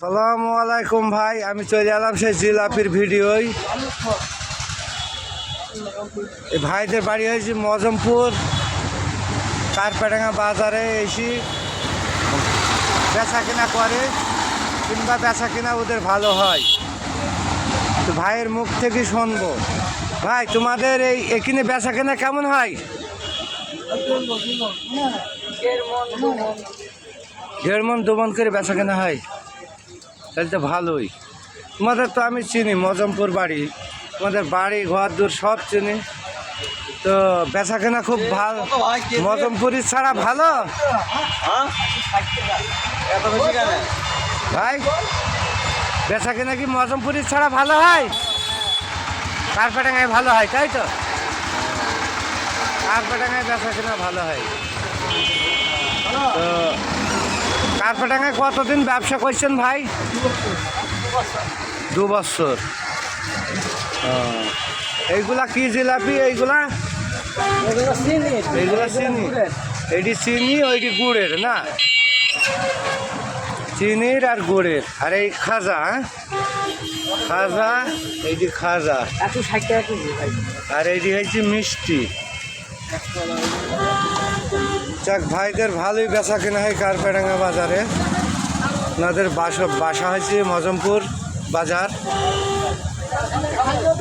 সালামু আলাইকুম ভাই, আমি চলে এলাম সেই জিলাপির ভিডিওই। এই ভাইদের বাড়ি হয়েছে মজমপুর কারপাডাঙ্গা বাজারে। এসে বেচা কেনা করে কিংবা বেচা কেনা ওদের ভালো হয়, তো ভাইয়ের মুখ থেকে শুনবো। ভাই, তোমাদের এই এখানে বেচা কেনা কেমন হয়? 1.5 মণ 2 মণ করে বেচা কেনা হয়, তাহলে তো ভালোই। তোমাদের তো আমি চিনি, মজমপুর বাড়ি, তোমাদের বাড়ি ঘর দূর সব চিনি, তো বেচা কেনা খুব ভালো। মজমপুরি ছাড়া ভালো ভাই? বেচা কেনা কি মজমপুরি ছাড়া ভালো হয়? কারপাডাঙ্গায় ভালো হয়, তাই তো? কারপাডাঙ্গায় বেচা কেনা ভালো হয়। তো কারপাডাঙ্গায় কতদিন ব্যবসা করছেন ভাই? 2 বছর। এইগুলা কি জিলাপি? এইগুলা চিনি, এইটি চিনি, ওইটি গুড়ের না? চিনির আর গুড়ের। আর এই খাজা, খাজা, এইটি খাজা, আর এইটি হয়েছে মিষ্টি। যাক, ভাইদের ভালোই বেচা কেনা হয় কারপাডাঙ্গা বাজারে। ওনাদের বাসা হয়েছে মজমপুর বাজার।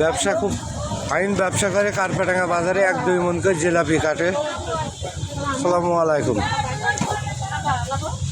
ব্যবসা খুব ফাইন ব্যবসা করে কারপাডাঙ্গা বাজারে। 1-2 মণ করে জিলাপি কাটে। আসসালামু আলাইকুম।